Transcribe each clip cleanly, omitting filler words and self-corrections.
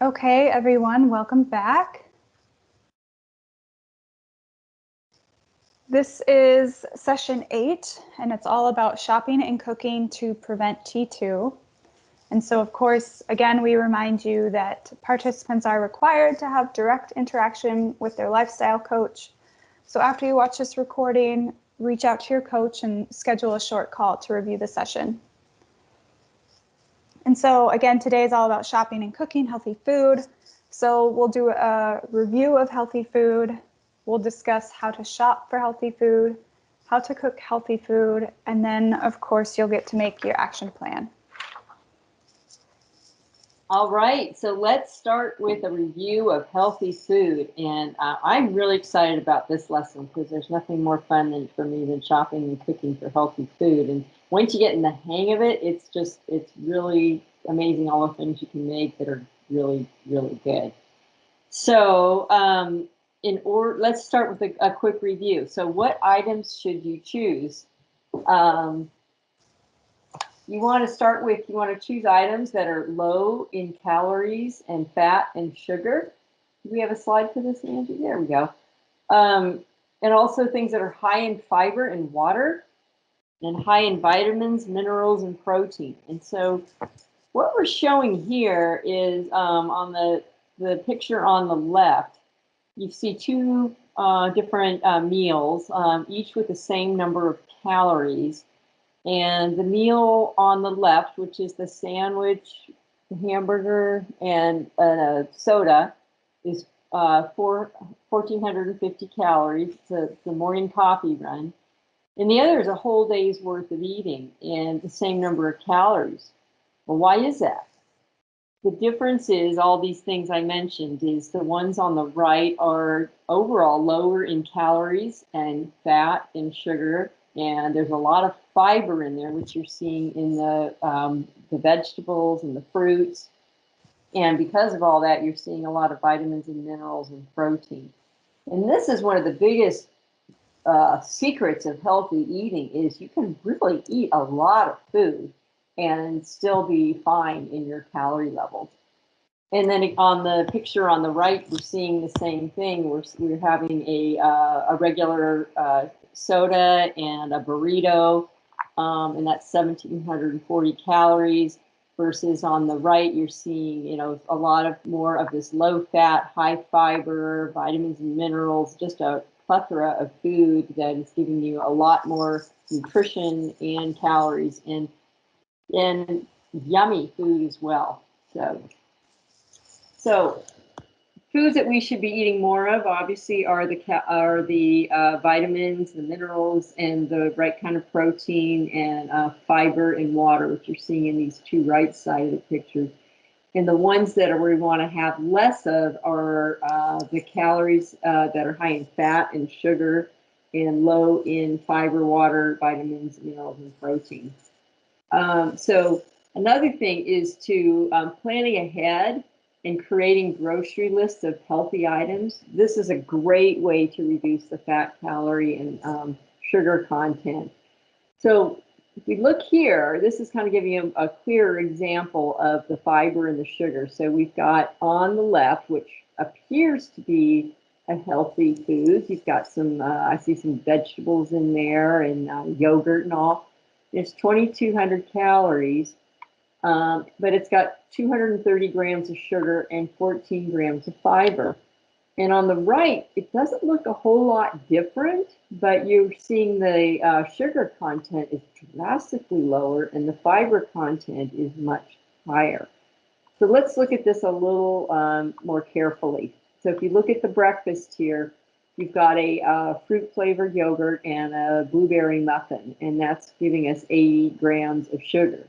Okay, everyone, welcome back. This is session 8, and it's all about shopping and cooking to prevent T2. And so, of course, again, we remind you that participants are required to have direct interaction with their lifestyle coach. So after you watch this recording, reach out to your coach and schedule a short call to review the session. And so again, today is all about shopping and cooking healthy food. So we'll do a review of healthy food. We'll discuss how to shop for healthy food, how to cook healthy food, and then of course you'll get to make your action plan. All right, so let's start with a review of healthy food. And I'm really excited about this lesson because there's nothing more fun for me than shopping and cooking for healthy food. And once you get in the hang of it, it's really amazing all the things you can make that are really, really good. So let's start with a quick review. So what items should you choose? You want to choose items that are low in calories and fat and sugar. Do we have a slide for this, Angie? There we go. And also things that are high in fiber and water and high in vitamins, minerals, and protein. And so what we're showing here is on the picture on the left, you see two different meals, each with the same number of calories. And the meal on the left, which is the sandwich, the hamburger, and a soda, is 1,450 calories. It's the morning coffee run. And the other is a whole day's worth of eating and the same number of calories. Well, why is that? The difference is all these things I mentioned is the ones on the right are overall lower in calories and fat and sugar. And there's a lot of fiber in there, which you're seeing in the vegetables and the fruits. And because of all that, you're seeing a lot of vitamins and minerals and protein. And this is one of the biggest secrets of healthy eating is you can really eat a lot of food and still be fine in your calorie levels. And then on the picture on the right, we're seeing the same thing. We're having a regular soda and a burrito, and that's 1,740 calories. Versus on the right, you're seeing a lot of more of this low fat, high fiber, vitamins and minerals, just a plethora of food that is giving you a lot more nutrition and calories and yummy food as well. So foods that we should be eating more of, obviously, are the vitamins, the minerals, and the right kind of protein and fiber and water, which you're seeing in these two right side of the pictures. And the ones that we want to have less of are the calories that are high in fat and sugar and low in fiber, water, vitamins, minerals, and protein. So another thing is to planning ahead and creating grocery lists of healthy items. This is a great way to reduce the fat, calorie, and sugar content. So if we look here, this is kind of giving you a clearer example of the fiber and the sugar. So we've got on the left, which appears to be a healthy food. You've got some, I see some vegetables in there and yogurt and all. It's 2,200 calories, but it's got 230 grams of sugar and 14 grams of fiber. And on the right, it doesn't look a whole lot different, but you're seeing the sugar content is drastically lower and the fiber content is much higher. So let's look at this a little more carefully. So if you look at the breakfast here, you've got a fruit-flavored yogurt and a blueberry muffin, and that's giving us 80 grams of sugar.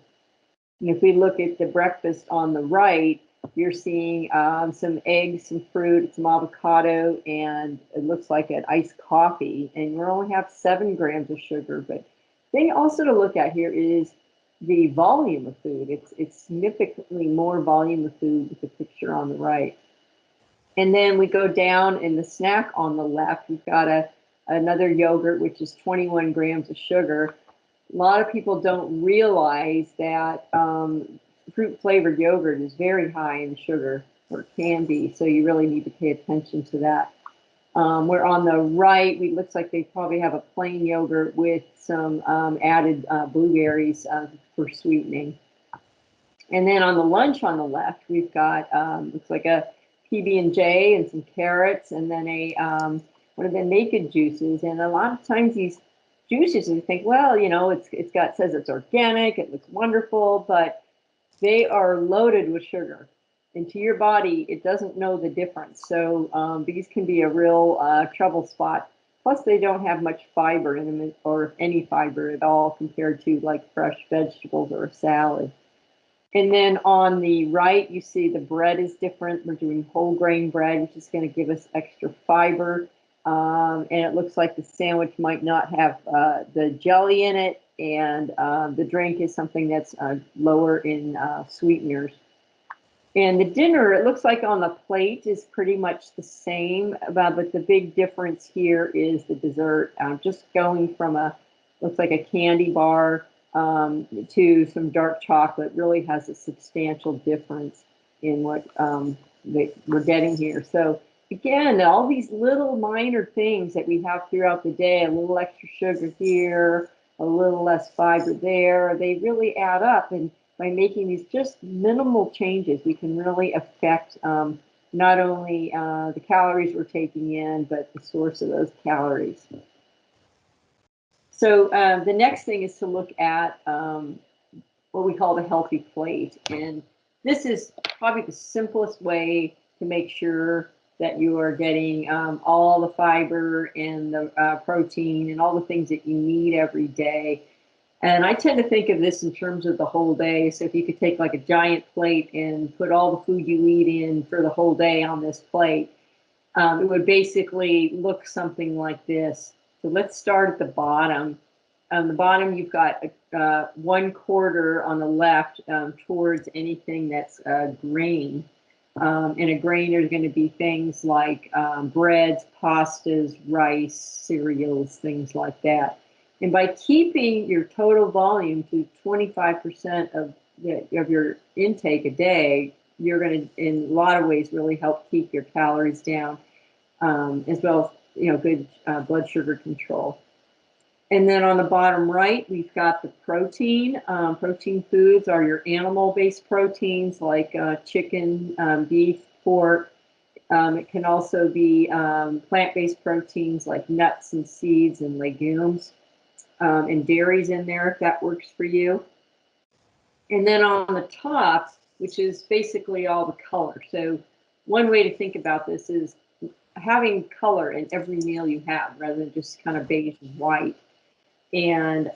And if we look at the breakfast on the right, you're seeing some eggs, some fruit, some avocado, and it looks like an iced coffee. And you only have 7 grams of sugar. But thing also to look at here is the volume of food. It's significantly more volume of food with the picture on the right. And then we go down in the snack on the left. We've got another yogurt, which is 21 grams of sugar. A lot of people don't realize that fruit-flavored yogurt is very high in sugar. or can be. So you really need to pay attention to that. Where on the right, it looks like they probably have a plain yogurt with some added blueberries for sweetening. And then on the lunch on the left, we've got looks like a PB&J and some carrots, and then a one of the naked juices. And a lot of times these juices, you think, well, you know, it's got says it's organic, it looks wonderful, but they are loaded with sugar. And to your body, it doesn't know the difference. So these can be a real trouble spot. Plus, they don't have much fiber in them, or any fiber at all, compared to like fresh vegetables or a salad. And then on the right, you see the bread is different. We're doing whole grain bread, which is going to give us extra fiber. And it looks like the sandwich might not have the jelly in it. And the drink is something that's lower in sweeteners. And the dinner, it looks like on the plate is pretty much the same, but the big difference here is the dessert. Just going from looks like a candy bar to some dark chocolate really has a substantial difference in what we're getting here. So again, all these little minor things that we have throughout the day, a little extra sugar here, a little less fiber there, they really add up. And by making these just minimal changes, we can really affect not only the calories we're taking in, but the source of those calories. So the next thing is to look at what we call the healthy plate. And this is probably the simplest way to make sure that you are getting all the fiber and the protein and all the things that you need every day. And I tend to think of this in terms of the whole day. So if you could take like a giant plate and put all the food you eat in for the whole day on this plate, it would basically look something like this. So let's start at the bottom. On the bottom, you've got 1/4 on the left towards anything that's grain. And a grain are going to be things like breads, pastas, rice, cereals, things like that. And by keeping your total volume to 25% of your intake a day, you're going to, in a lot of ways, really help keep your calories down, as well as good blood sugar control. And then on the bottom right, we've got the protein. Protein foods are your animal-based proteins like chicken, beef, pork. It can also be plant-based proteins like nuts and seeds and legumes. And dairies in there if that works for you. And then on the top, which is basically all the color. So one way to think about this is having color in every meal you have rather than just kind of beige and white. And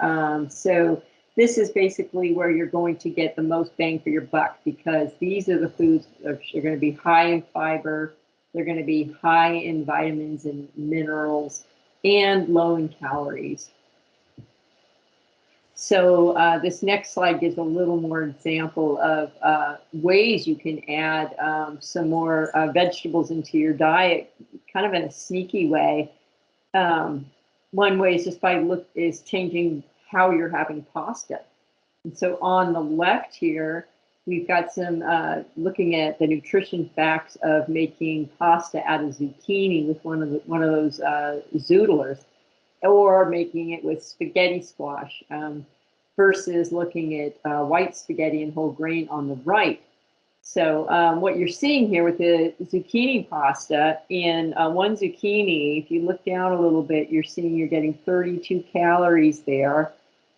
so this is basically where you're going to get the most bang for your buck, because these are the foods that are going to be high in fiber, they're going to be high in vitamins and minerals, and low in calories. So this next slide gives a little more example of ways you can add some more vegetables into your diet, kind of in a sneaky way. One way is just is changing how you're having pasta. And so on the left here, we've got some looking at the nutrition facts of making pasta out of zucchini with one of those zoodlers, or making it with spaghetti squash, versus looking at white spaghetti and whole grain on the right. So what you're seeing here with the zucchini pasta, in one zucchini, if you look down a little bit, you're seeing you're getting 32 calories there.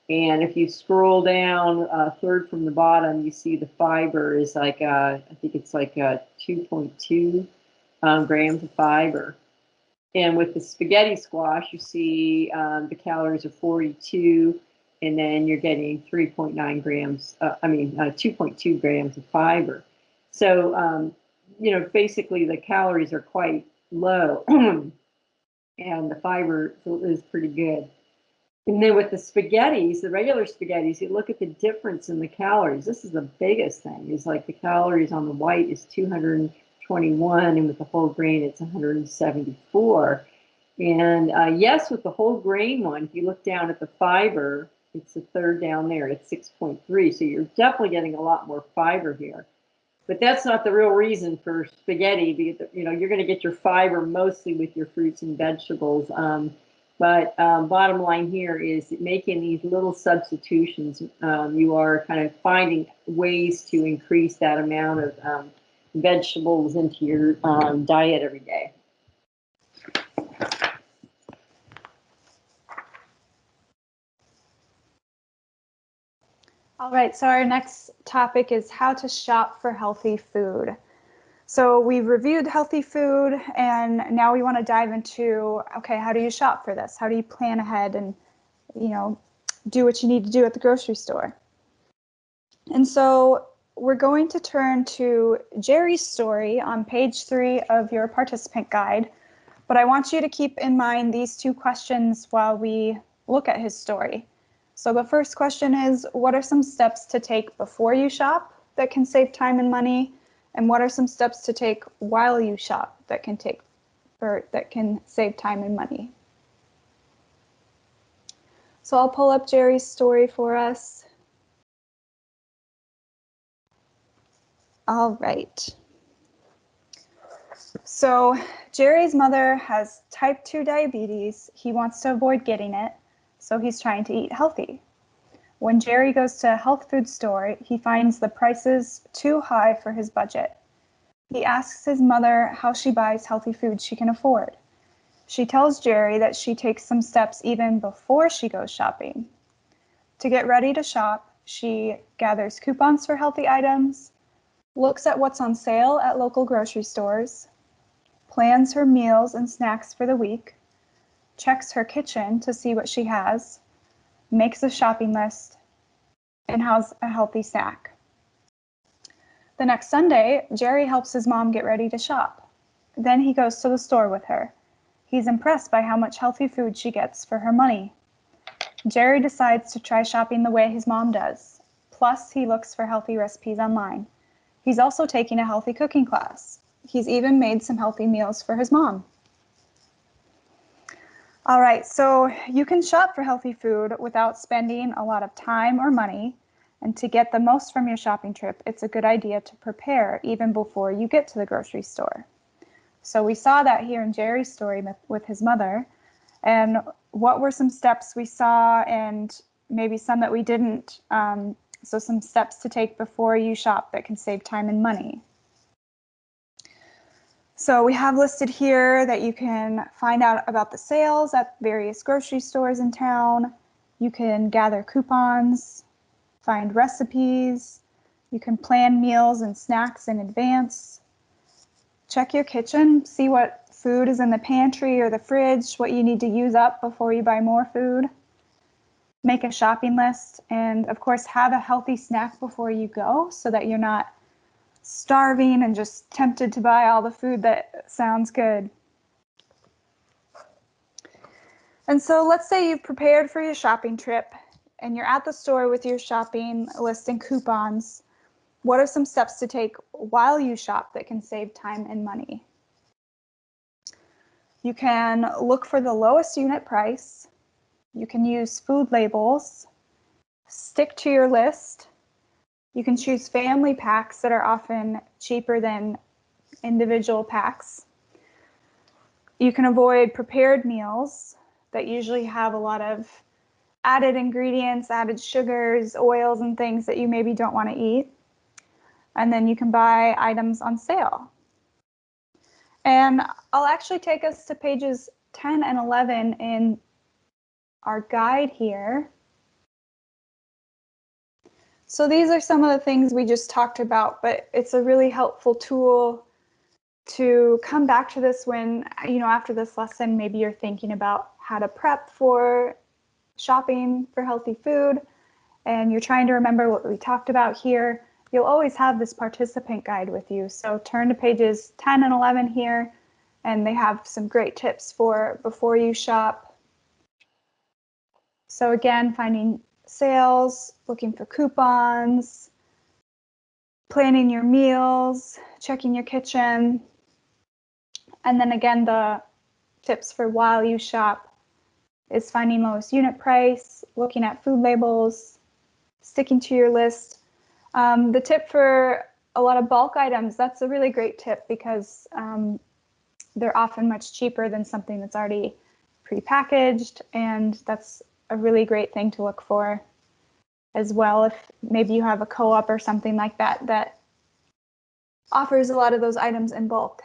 And if you scroll down a third from the bottom, you see the fiber is like, I think it's like 2.2 grams of fiber. And with the spaghetti squash, you see the calories are 42, and then you're getting 3.9 grams, 2.2 grams of fiber. So, basically the calories are quite low, and the fiber is pretty good. And then with the spaghettis, the regular spaghettis, you look at the difference in the calories. This is the biggest thing, is like the calories on the white is 221, and with the whole grain, it's 174. And yes, with the whole grain one, if you look down at the fiber, it's the third down there, it's 6.3. So you're definitely getting a lot more fiber here. But that's not the real reason for spaghetti, because you're going to get your fiber mostly with your fruits and vegetables. But bottom line here is making these little substitutions. You are kind of finding ways to increase that amount of vegetables into your diet every day. All right, so our next topic is how to shop for healthy food. So we've reviewed healthy food, and now we want to dive into, okay, how do you shop for this? How do you plan ahead and, do what you need to do at the grocery store? And so we're going to turn to Jerry's story on page 3 of your participant guide. But I want you to keep in mind these 2 questions while we look at his story. So the first question is, what are some steps to take before you shop that can save time and money? And what are some steps to take while you shop that can save time and money? So I'll pull up Jerry's story for us. All right. So Jerry's mother has type 2 diabetes. He wants to avoid getting it, so he's trying to eat healthy. When Jerry goes to a health food store, he finds the prices too high for his budget. He asks his mother how she buys healthy food she can afford. She tells Jerry that she takes some steps even before she goes shopping. To get ready to shop, she gathers coupons for healthy items, looks at what's on sale at local grocery stores, plans her meals and snacks for the week, checks her kitchen to see what she has, makes a shopping list, and has a healthy snack. The next Sunday, Jerry helps his mom get ready to shop. Then he goes to the store with her. He's impressed by how much healthy food she gets for her money. Jerry decides to try shopping the way his mom does. Plus, he looks for healthy recipes online. He's also taking a healthy cooking class. He's even made some healthy meals for his mom. All right, so you can shop for healthy food without spending a lot of time or money. And to get the most from your shopping trip, it's a good idea to prepare even before you get to the grocery store. So we saw that here in Jerry's story with his mother. And what were some steps we saw, and maybe some that we didn't? So some steps to take before you shop that can save time and money. So we have listed here that you can find out about the sales at various grocery stores in town. You can gather coupons, find recipes. You can plan meals and snacks in advance. Check your kitchen, see what food is in the pantry or the fridge, what you need to use up before you buy more food. Make a shopping list, and of course have a healthy snack before you go so that you're not starving and just tempted to buy all the food that sounds good. And so let's say you've prepared for your shopping trip and you're at the store with your shopping list and coupons. What are some steps to take while you shop that can save time and money? You can look for the lowest unit price. You can use food labels. Stick to your list. You can choose family packs that are often cheaper than individual packs. You can avoid prepared meals that usually have a lot of added ingredients, added sugars, oils, and things that you maybe don't want to eat. And then you can buy items on sale. And I'll actually take us to pages 10 and 11 in our guide here. So these are some of the things we just talked about, but it's a really helpful tool to come back to this when, after this lesson, maybe you're thinking about how to prep for shopping for healthy food, and you're trying to remember what we talked about here. You'll always have this participant guide with you. So turn to pages 10 and 11 here, and they have some great tips for before you shop. So again, finding sales, looking for coupons, planning your meals, checking your kitchen. And then again, the tips for while you shop is finding lowest unit price, looking at food labels, sticking to your list. The tip for a lot of bulk items, that's a really great tip because they're often much cheaper than something that's already prepackaged, and that's a really great thing to look for as well. If maybe you have a co-op or something like that that offers a lot of those items in bulk.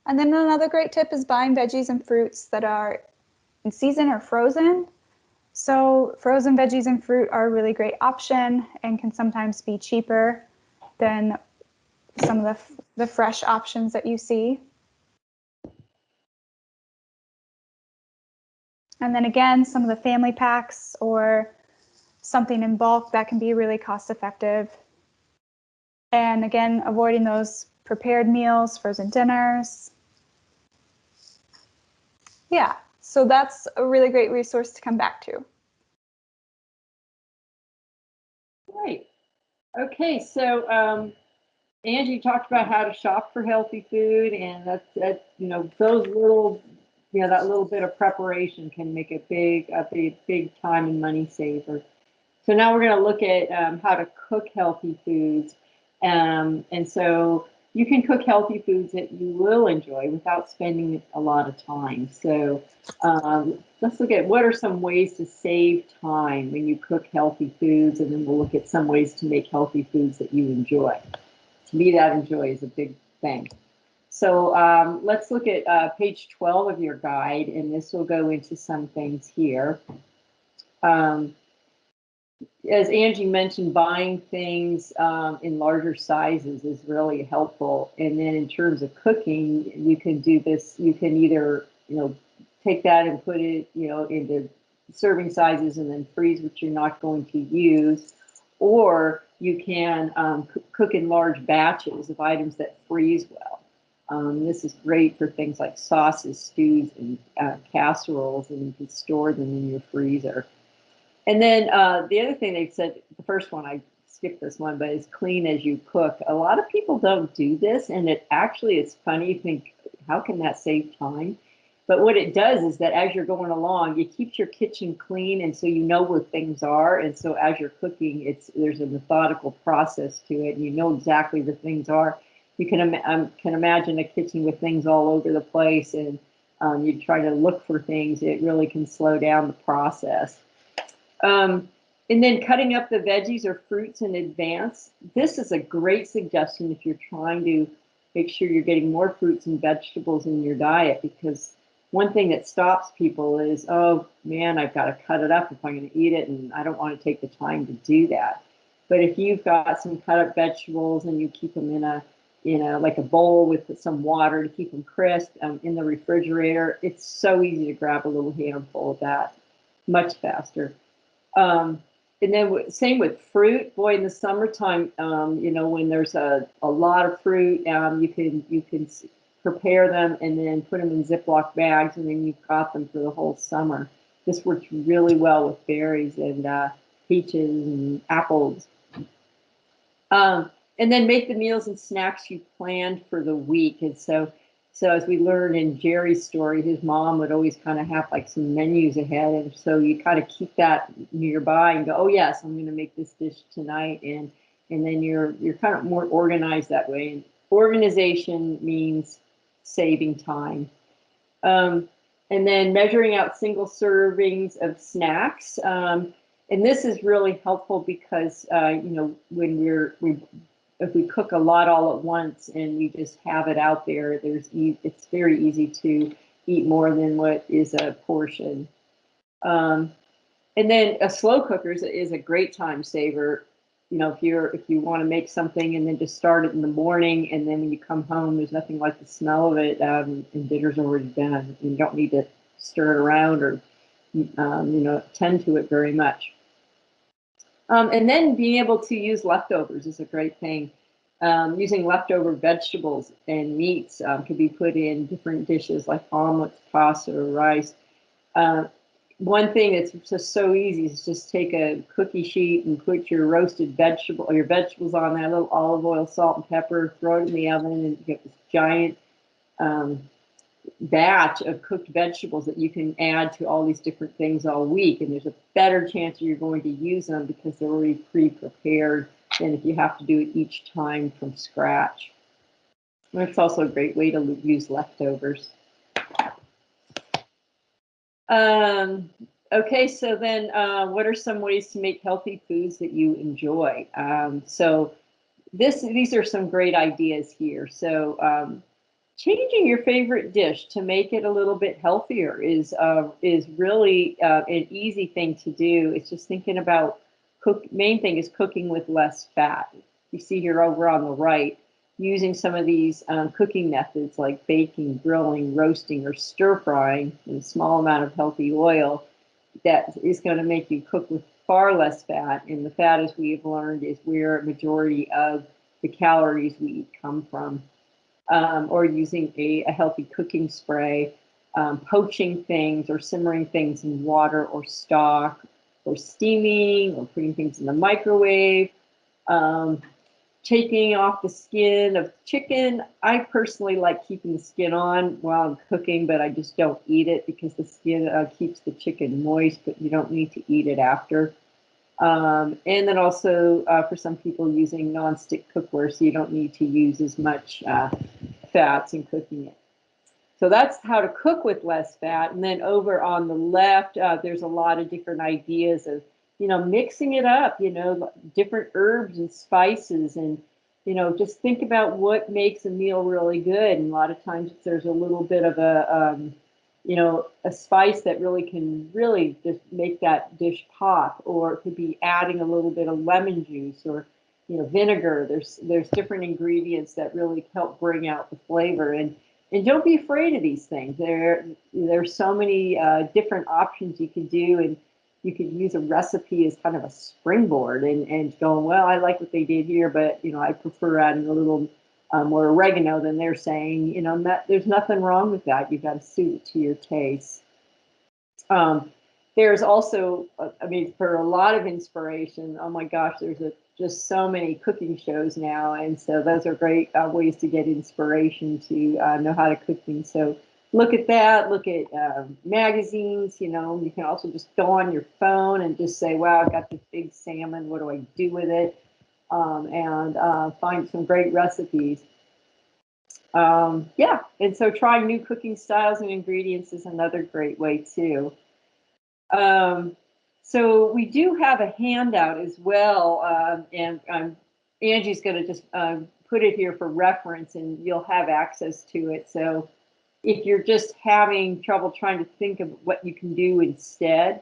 And then another great tip is buying veggies and fruits that are in season or frozen. So frozen veggies and fruit are a really great option and can sometimes be cheaper than some of the fresh options that you see. And then again, some of the family packs or something in bulk that can be really cost effective. And again, avoiding those prepared meals, frozen dinners. Yeah, so that's a really great resource to come back to. Right. Okay, so Angie talked about how to shop for healthy food, and that you know, those little, you know, that little bit of preparation can make a big time and money saver. So now we're going to look at how to cook healthy foods, and so you can cook healthy foods that you will enjoy without spending a lot of time. So let's look at what are some ways to save time when you cook healthy foods, and then we'll look at some ways to make healthy foods that you enjoy. To me, that enjoy is a big thing. So let's look at page 12 of your guide, and this will go into some things here. As Angie mentioned, buying things in larger sizes is really helpful. And then in terms of cooking, you can do this. You can either, you know, take that and put it, you know, into serving sizes and then freeze what you're not going to use, or you can cook in large batches of items that freeze well. This is great for things like sauces, stews, and casseroles, and you can store them in your freezer. And then the other thing they said, the first one, I skipped this one, but is clean as you cook. A lot of people don't do this, and it actually, it's funny. You think, how can that save time? But what it does is that as you're going along, it keeps your kitchen clean, and so you know where things are. And so as you're cooking, there's a methodical process to it, and you know exactly where things are. You can imagine a kitchen with things all over the place, and you try to look for things. It really can slow down the process. And then cutting up the veggies or fruits in advance. This is a great suggestion if you're trying to make sure you're getting more fruits and vegetables in your diet, because one thing that stops people is, oh man, I've got to cut it up if I'm going to eat it, and I don't want to take the time to do that. But if you've got some cut up vegetables and you keep them in a, you know, like a bowl with some water to keep them crisp in the refrigerator, it's so easy to grab a little handful of that much faster. And then same with fruit. Boy, in the summertime, you know, when there's a lot of fruit, you can prepare them and then put them in Ziploc bags, and then you've got them for the whole summer. This works really well with berries and peaches and apples. And then make the meals and snacks you planned for the week. And so as we learned in Jerry's story, his mom would always kind of have like some menus ahead. And so you kind of keep that nearby and go, oh yes, I'm going to make this dish tonight. And then you're kind of more organized that way. And organization means saving time. And then measuring out single servings of snacks. And this is really helpful because, you know, when if we cook a lot all at once and we just have it out there, it's very easy to eat more than what is a portion. And then a slow cooker is a great time saver. You know, if you want to make something and then just start it in the morning, and then when you come home, there's nothing like the smell of it, and dinner's already done. You don't need to stir it around or you know, tend to it very much. And then being able to use leftovers is a great thing. Using leftover vegetables and meats can be put in different dishes like omelets, pasta, or rice. One thing that's just so easy is just take a cookie sheet and put your roasted vegetable or your vegetables on that, a little olive oil, salt, and pepper, throw it in the oven, and you get this giant batch of cooked vegetables that you can add to all these different things all week. And there's a better chance you're going to use them because they're already pre-prepared than if you have to do it each time from scratch. And it's also a great way to use leftovers. Okay, so then what are some ways to make healthy foods that you enjoy? So these are some great ideas here. So changing your favorite dish to make it a little bit healthier is really an easy thing to do. It's just thinking about main thing is cooking with less fat. You see here over on the right, using some of these cooking methods like baking, grilling, roasting, or stir frying in a small amount of healthy oil that is going to make you cook with far less fat. And the fat, as we have learned, is where a majority of the calories we eat come from. Or using a healthy cooking spray, poaching things or simmering things in water or stock, or steaming, or putting things in the microwave. Taking off the skin of chicken. I personally like keeping the skin on while I'm cooking, but I just don't eat it because the skin keeps the chicken moist, but you don't need to eat it after. And then also for some people using nonstick cookware, so you don't need to use as much fats in cooking it. So that's how to cook with less fat. And then over on the left, there's a lot of different ideas of, mixing it up, different herbs and spices, and, just think about what makes a meal really good. And a lot of times there's a little bit of a spice that can really just make that dish pop, or it could be adding a little bit of lemon juice or, vinegar. There's different ingredients that really help bring out the flavor. And don't be afraid of these things. There's so many different options you can do, and you could use a recipe as kind of a springboard and going, well, I like what they did here, but I prefer adding a little more oregano than they're saying. There's nothing wrong with that. You've got to suit it to your taste. There's also, for a lot of inspiration, oh my gosh, there's just so many cooking shows now. And so those are great ways to get inspiration to know how to cook things. So look at that, look at magazines, you can also just go on your phone and just say, wow, I've got this big salmon, what do I do with it? And find some great recipes. Yeah, and so trying new cooking styles and ingredients is another great way too. So we do have a handout as well, and Angie's going to just put it here for reference, and you'll have access to it. So if you're just having trouble trying to think of what you can do instead,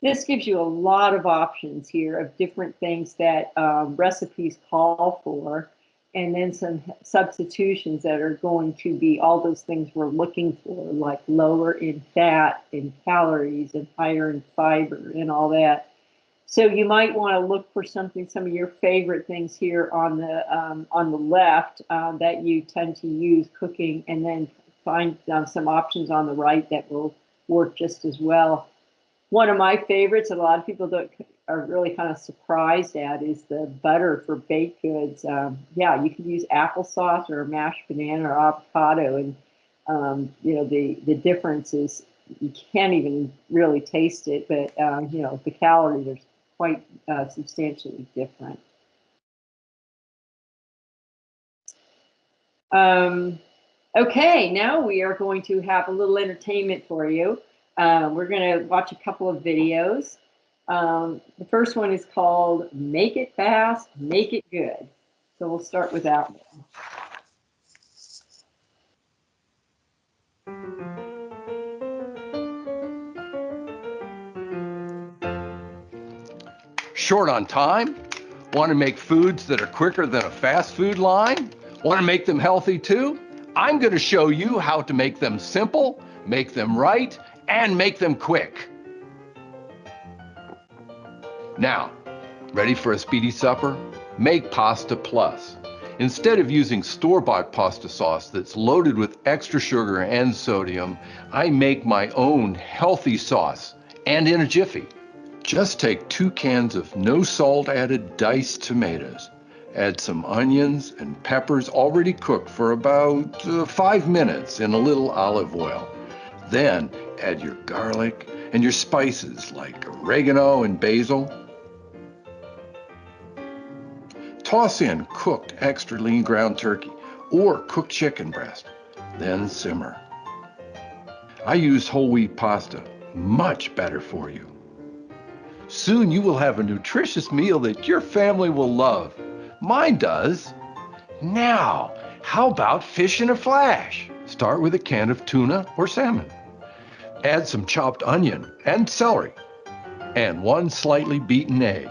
this gives you a lot of options here of different things that recipes call for, and then some substitutions that are going to be all those things we're looking for, like lower in fat and calories and higher in fiber and all that. So you might want to look for some of your favorite things here on the left that you tend to use cooking, and then find some options on the right that will work just as well. One of my favorites, a lot of people are really kind of surprised at, is the butter for baked goods. Yeah, you can use applesauce or mashed banana or avocado, and the difference is you can't even really taste it, but the calories are quite substantially different. Okay, now we are going to have a little entertainment for you. We're going to watch a couple of videos. The first one is called Make It Fast, Make It Good. So we'll start with that one. Short on time? Want to make foods that are quicker than a fast food line? Want to make them healthy too? I'm going to show you how to make them simple, make them right, and make them quick. Now, ready for a speedy supper? Make Pasta Plus. Instead of using store-bought pasta sauce that's loaded with extra sugar and sodium, I make my own healthy sauce, and in a jiffy. Just take 2 cans of no salt added diced tomatoes. Add some onions and peppers already cooked for about 5 minutes in a little olive oil. Then add your garlic and your spices like oregano and basil. Toss in cooked extra lean ground turkey or cooked chicken breast, then simmer. I use whole wheat pasta, much better for you. Soon you will have a nutritious meal that your family will love. Mine does. Now, how about fish in a flash? Start with a can of tuna or salmon. Add some chopped onion and celery, and 1 slightly beaten egg.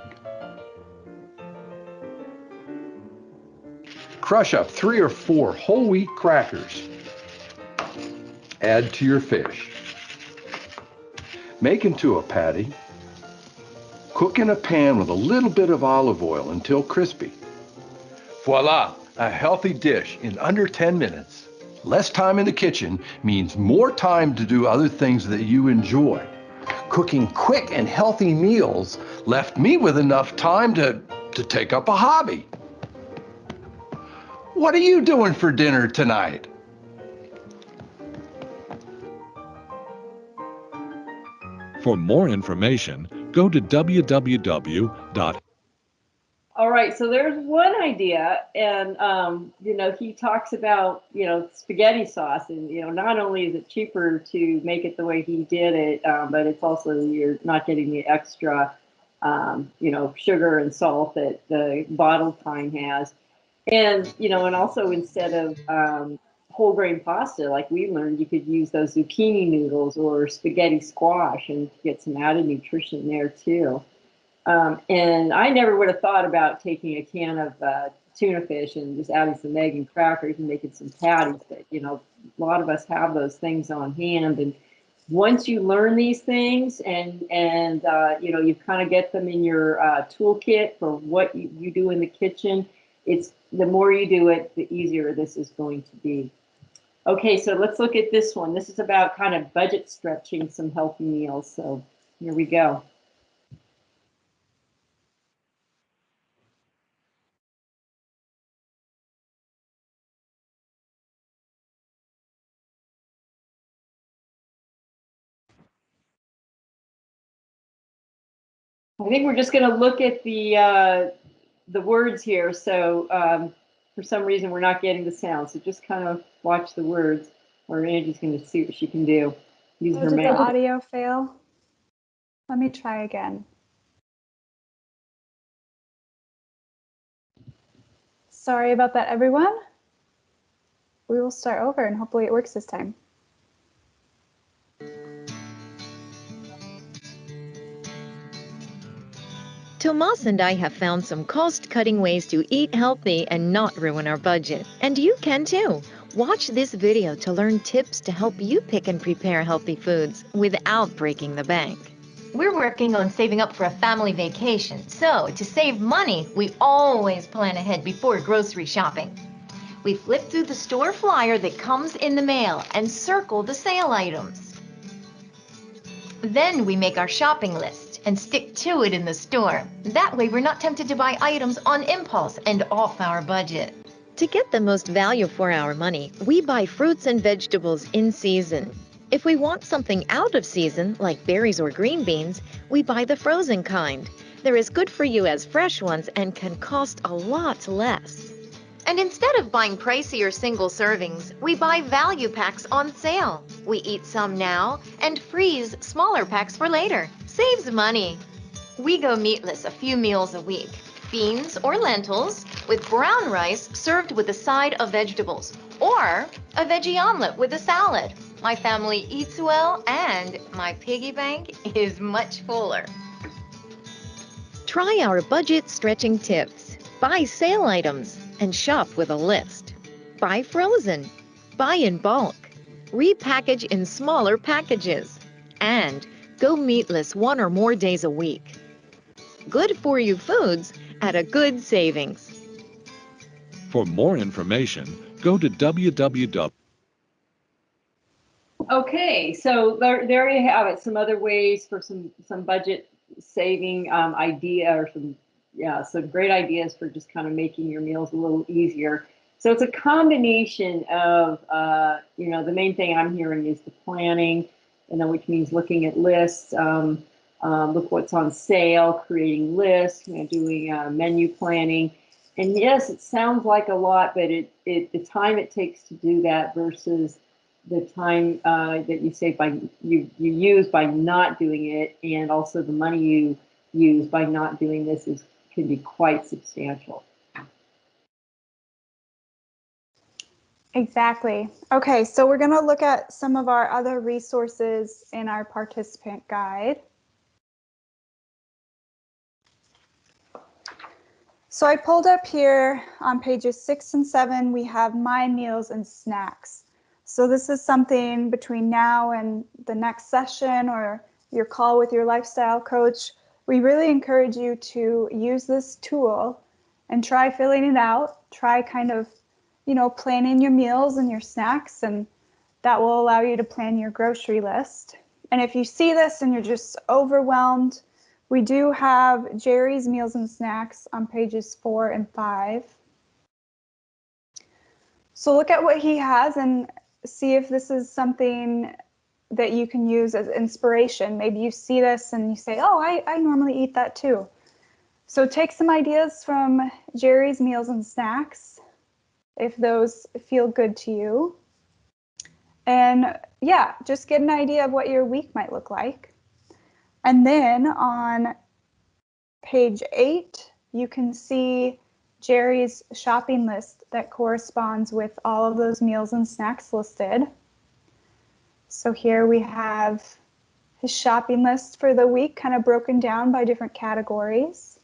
Crush up 3 or 4 whole wheat crackers. Add to your fish. Make into a patty. Cook in a pan with a little bit of olive oil until crispy. Voila, a healthy dish in under 10 minutes. Less time in the kitchen means more time to do other things that you enjoy. Cooking quick and healthy meals left me with enough time to take up a hobby. What are you doing for dinner tonight? For more information, go to www. All right, so there's one idea, and he talks about spaghetti sauce, and not only is it cheaper to make it the way he did it, but it's also you're not getting the extra sugar and salt that the bottled kind has, and and also instead of whole grain pasta, like we learned, you could use those zucchini noodles or spaghetti squash and get some added nutrition there too. And I never would have thought about taking a can of tuna fish and just adding some egg and crackers and making some patties. But, a lot of us have those things on hand. And once you learn these things and you kind of get them in your toolkit for what you do in the kitchen, the more you do it, the easier this is going to be. Okay, so let's look at this one. This is about kind of budget stretching some healthy meals. So here we go. I think we're just going to look at the words here. So for some reason, we're not getting the sound. So just kind of watch the words, or Angie's going to see what she can do. Use her Did the mouse. audio fail? Let me try again. Sorry about that, everyone. We will start over and hopefully it works this time. Tomas and I have found some cost-cutting ways to eat healthy and not ruin our budget. And you can too. Watch this video to learn tips to help you pick and prepare healthy foods without breaking the bank. We're working on saving up for a family vacation, so to save money, we always plan ahead before grocery shopping. We flip through the store flyer that comes in the mail and circle the sale items. Then we make our shopping list and stick to it in the store. That way we're not tempted to buy items on impulse and off our budget. To get the most value for our money, we buy fruits and vegetables in season. If we want something out of season, like berries or green beans, we buy the frozen kind. They're as good for you as fresh ones and can cost a lot less. And instead of buying pricier single servings, we buy value packs on sale. We eat some now and freeze smaller packs for later. Saves money. We go meatless a few meals a week. Beans or lentils with brown rice served with a side of vegetables, or a veggie omelet with a salad. My family eats well and my piggy bank is much fuller. Try our budget stretching tips. Buy sale items and shop with a list. Buy frozen. Buy in bulk. Repackage in smaller packages. And go meatless 1 or more days a week. Good for you foods at a good savings. For more information, go to www. Okay, so there you have it. Some other ways for some budget saving idea, or some great ideas for just kind of making your meals a little easier. So it's a combination of the main thing I'm hearing is the planning, which means looking at lists, look what's on sale, creating lists, doing menu planning. And yes, it sounds like a lot, but the time it takes to do that versus the time that you save by you use by not doing it, and also the money you use by not doing this can be quite substantial. Exactly. Okay, so we're going to look at some of our other resources in our participant guide. So I pulled up here on pages 6 and 7, we have My Meals and Snacks. So this is something between now and the next session or your call with your lifestyle coach. We really encourage you to use this tool and try filling it out. Try kind of, planning your meals and your snacks, and that will allow you to plan your grocery list. And if you see this and you're just overwhelmed, we do have Jerry's Meals and Snacks on pages 4 and 5. So look at what he has and see if this is something that you can use as inspiration. Maybe you see this and you say, oh, I normally eat that too. So take some ideas from Jerry's Meals and Snacks, if those feel good to you. And yeah, just get an idea of what your week might look like. And then on page 8, you can see Jerry's shopping list that corresponds with all of those meals and snacks listed. So here we have his shopping list for the week, kind of broken down by different categories.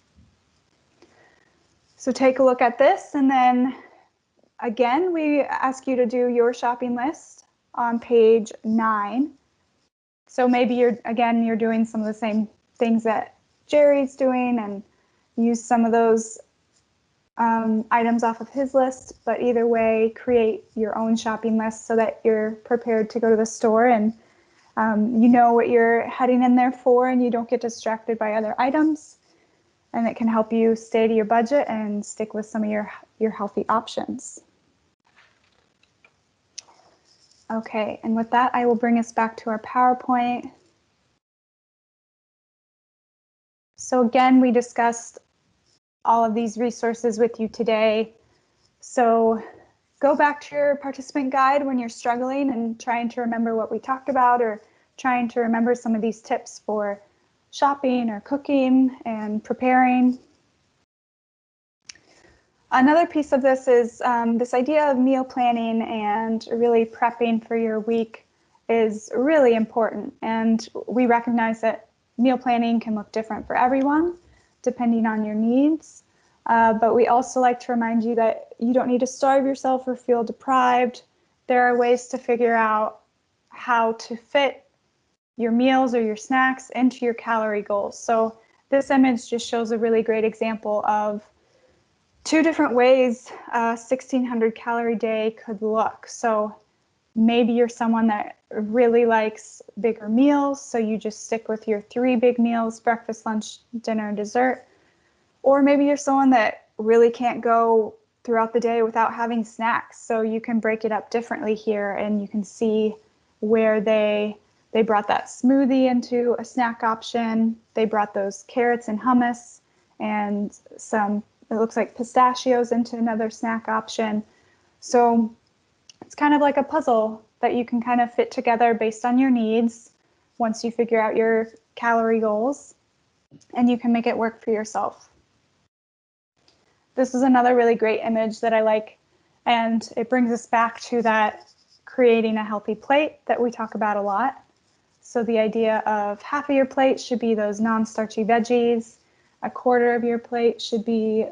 So take a look at this, and then again, we ask you to do your shopping list on page 9. So maybe you're doing some of the same things that Jerry's doing and use some of those items off of his list, but either way, create your own shopping list so that you're prepared to go to the store and you know what you're heading in there for, and you don't get distracted by other items, and it can help you stay to your budget and stick with some of your healthy options. Okay, and with that, I will bring us back to our PowerPoint. So again, we discussed all of these resources with you today. So go back to your participant guide when you're struggling and trying to remember what we talked about, or trying to remember some of these tips for shopping or cooking and preparing. Another piece of this is this idea of meal planning and really prepping for your week is really important. And we recognize that meal planning can look different for everyone, depending on your needs. But we also like to remind you that you don't need to starve yourself or feel deprived. There are ways to figure out how to fit your meals or your snacks into your calorie goals. So this image just shows a really great example of 2 different ways a 1,600 calorie day could look. So maybe you're someone that really likes bigger meals, so you just stick with your 3 big meals, breakfast, lunch, dinner, and dessert. Or maybe you're someone that really can't go throughout the day without having snacks. So you can break it up differently here, and you can see where they brought that smoothie into a snack option. They brought those carrots and hummus and some, it looks like pistachios, into another snack option. So it's kind of like a puzzle that you can kind of fit together based on your needs once you figure out your calorie goals, and you can make it work for yourself. This is another really great image that I like, and it brings us back to that creating a healthy plate that we talk about a lot. So the idea of half of your plate should be those non-starchy veggies, a quarter of your plate should be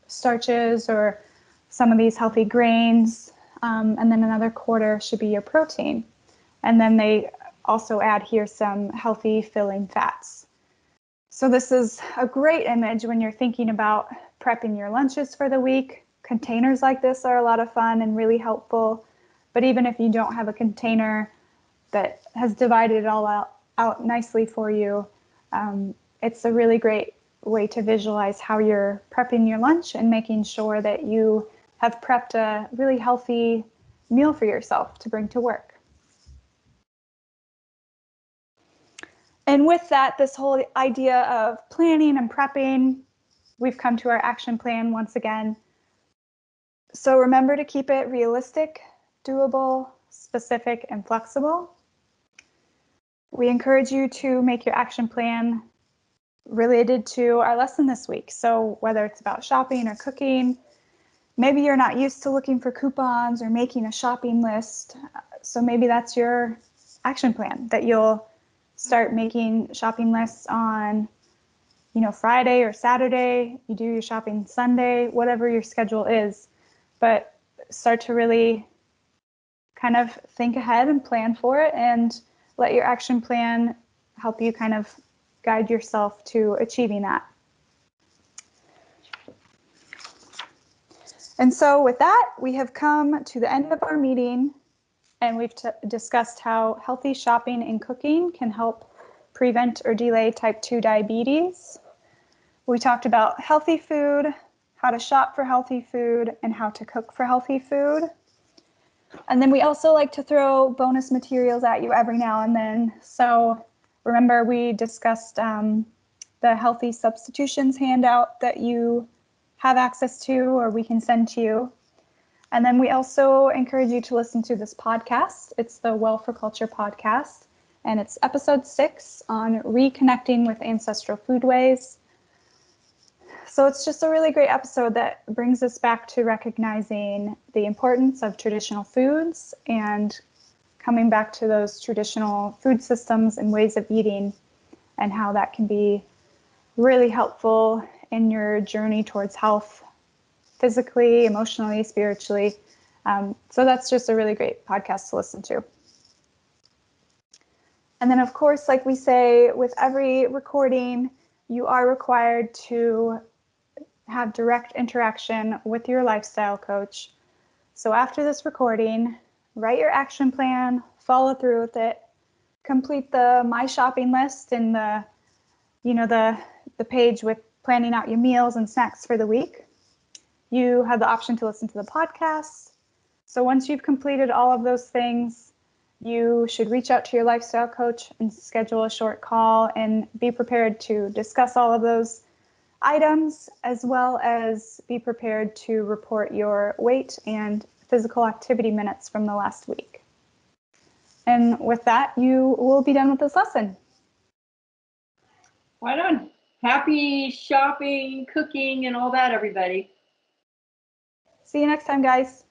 starches or some of these healthy grains, and then another quarter should be your protein. And then they also add here some healthy filling fats. So this is a great image when you're thinking about prepping your lunches for the week. Containers like this are a lot of fun and really helpful. But even if you don't have a container that has divided it all out nicely for you, it's a really great way to visualize how you're prepping your lunch and making sure that you have prepped a really healthy meal for yourself to bring to work. And with that, this whole idea of planning and prepping, we've come to our action plan once again. So remember to keep it realistic, doable, specific, and flexible. We encourage you to make your action plan related to our lesson this week. So whether it's about shopping or cooking, maybe you're not used to looking for coupons or making a shopping list. So maybe that's your action plan, that you'll start making shopping lists on, Friday or Saturday. You do your shopping Sunday, whatever your schedule is, but start to really kind of think ahead and plan for it, and let your action plan help you kind of guide yourself to achieving that. And so with that, we have come to the end of our meeting, and we've discussed how healthy shopping and cooking can help prevent or delay type 2 diabetes. We talked about healthy food, how to shop for healthy food, and how to cook for healthy food. And then we also like to throw bonus materials at you every now and then. So remember, we discussed the healthy substitutions handout that you have access to, or we can send to you. And then we also encourage you to listen to this podcast. It's the Well for Culture podcast, and it's episode 6 on reconnecting with ancestral foodways. So it's just a really great episode that brings us back to recognizing the importance of traditional foods and coming back to those traditional food systems and ways of eating, and how that can be really helpful in your journey towards health, physically, emotionally, spiritually. So that's just a really great podcast to listen to. And then, of course, like we say with every recording, you are required to have direct interaction with your lifestyle coach. So after this recording, write your action plan, follow through with it, complete the My Shopping list in the page with planning out your meals and snacks for the week. You have the option to listen to the podcast. So once you've completed all of those things, you should reach out to your lifestyle coach and schedule a short call, and be prepared to discuss all of those items, as well as be prepared to report your weight and physical activity minutes from the last week. And with that, you will be done with this lesson. Right on. Happy shopping, cooking, and all that, everybody. See you next time, guys.